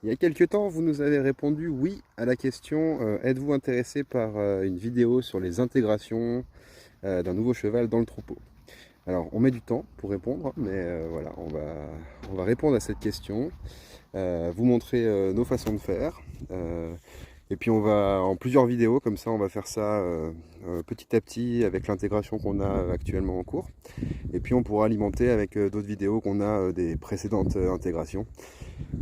Il y a quelques temps, vous nous avez répondu oui à la question êtes-vous intéressé par une vidéo sur les intégrations d'un nouveau cheval dans le troupeau? Alors, on met du temps pour répondre, mais voilà, on va répondre à cette question, vous montrer nos façons de faire, et puis on va en plusieurs vidéos, comme ça on va faire ça petit à petit avec l'intégration qu'on a actuellement en cours, et puis on pourra alimenter avec d'autres vidéos qu'on a des précédentes intégrations.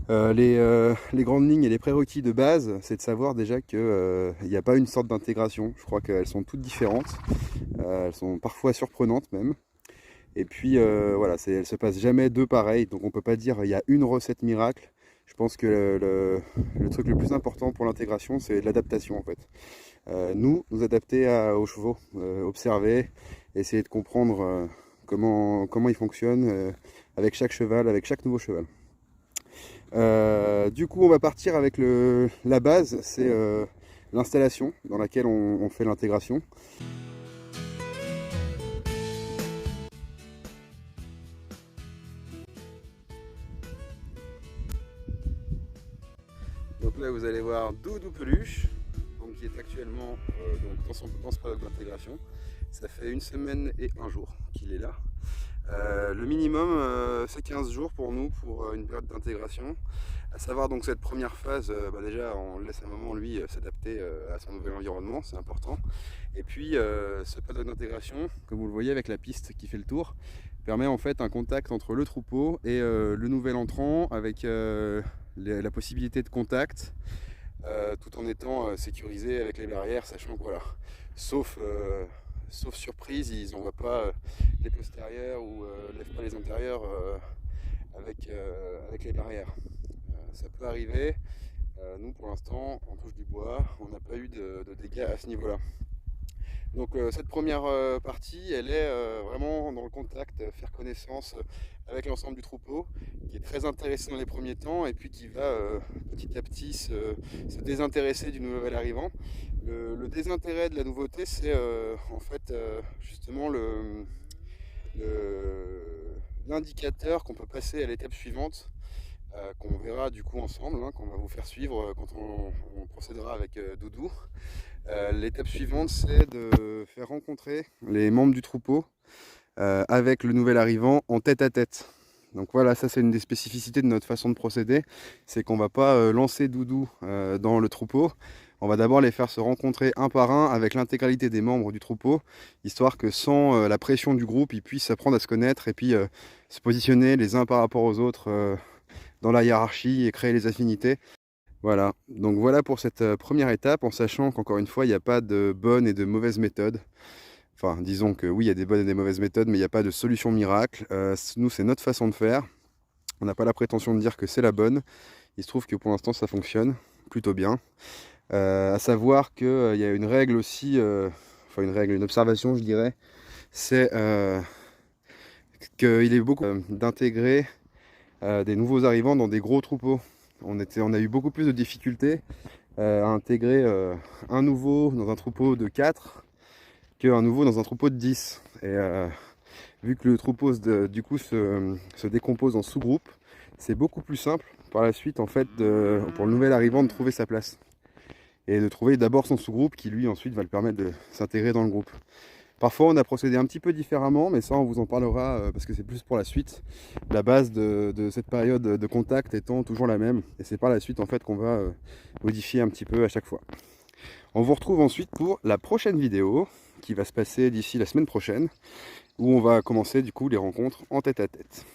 Les grandes lignes et les prérequis de base, c'est de savoir déjà qu'il n'y a pas une sorte d'intégration. Je crois qu'elles sont toutes différentes, elles sont parfois surprenantes même. Et puis voilà, elles ne se passent jamais deux pareilles, donc on ne peut pas dire il y a une recette miracle. Je pense que le truc le plus important pour l'intégration, c'est l'adaptation en fait. Nous adapter aux chevaux, observer, essayer de comprendre comment ils fonctionnent avec chaque cheval, avec chaque nouveau cheval. Du coup, on va partir avec la base, c'est l'installation dans laquelle on fait l'intégration. Donc là, vous allez voir Doudou Peluche, donc, qui est actuellement dans ce paddock d'intégration. Ça fait 1 semaine et 1 jour qu'il est là. Le minimum, c'est 15 jours pour nous, pour une période d'intégration. À savoir donc cette première phase, déjà on laisse un moment lui s'adapter à son nouvel environnement, c'est important. Et puis ce paddock d'intégration, comme vous le voyez avec la piste qui fait le tour, permet en fait un contact entre le troupeau et le nouvel entrant avec la possibilité de contact, tout en étant sécurisé avec les barrières, sachant que voilà, sauf surprise, ils n'envoient pas les postérieurs ou lèvent pas les antérieurs avec les barrières. Ça peut arriver. Nous, pour l'instant, on touche du bois, on n'a pas eu de dégâts à ce niveau-là. Donc cette première partie, elle est vraiment dans le contact, faire connaissance avec l'ensemble du troupeau, qui est très intéressé dans les premiers temps et puis qui va petit à petit se désintéresser du nouvel arrivant. Le désintérêt de la nouveauté, c'est en fait justement l'indicateur qu'on peut passer à l'étape suivante, qu'on verra du coup ensemble, hein, qu'on va vous faire suivre quand on procédera avec Doudou. L'étape suivante, c'est de faire rencontrer les membres du troupeau avec le nouvel arrivant en tête à tête. Donc voilà, ça c'est une des spécificités de notre façon de procéder, c'est qu'on ne va pas lancer Doudou dans le troupeau. On va d'abord les faire se rencontrer un par un avec l'intégralité des membres du troupeau, histoire que sans la pression du groupe, ils puissent apprendre à se connaître et puis se positionner les uns par rapport aux autres dans la hiérarchie et créer les affinités. Voilà, donc voilà pour cette première étape, en sachant qu'encore une fois, il n'y a pas de bonne et de mauvaise méthode. Enfin, disons que oui, il y a des bonnes et des mauvaises méthodes, mais il n'y a pas de solution miracle. Nous, c'est notre façon de faire. On n'a pas la prétention de dire que c'est la bonne. Il se trouve que pour l'instant, ça fonctionne plutôt bien. À savoir qu'il y a une règle aussi, enfin une règle, une observation, je dirais, c'est qu'il est beaucoup d'intégrer des nouveaux arrivants dans des gros troupeaux. On a eu beaucoup plus de difficultés à intégrer un nouveau dans un troupeau de 4 qu'un nouveau dans un troupeau de 10. Et vu que le troupeau du coup se décompose en sous-groupes, c'est beaucoup plus simple par la suite en fait pour le nouvel arrivant de trouver sa place. Et de trouver d'abord son sous-groupe qui lui ensuite va le permettre de s'intégrer dans le groupe. Parfois on a procédé un petit peu différemment, mais ça on vous en parlera parce que c'est plus pour la suite. La base de cette période de contact étant toujours la même, et c'est par la suite en fait qu'on va modifier un petit peu à chaque fois. On vous retrouve ensuite pour la prochaine vidéo, qui va se passer d'ici la semaine prochaine, où on va commencer du coup les rencontres en tête à tête.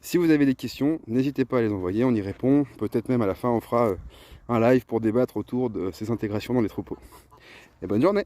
Si vous avez des questions, n'hésitez pas à les envoyer, on y répond. Peut-être même à la fin on fera un live pour débattre autour de ces intégrations dans les troupeaux. Et bonne journée!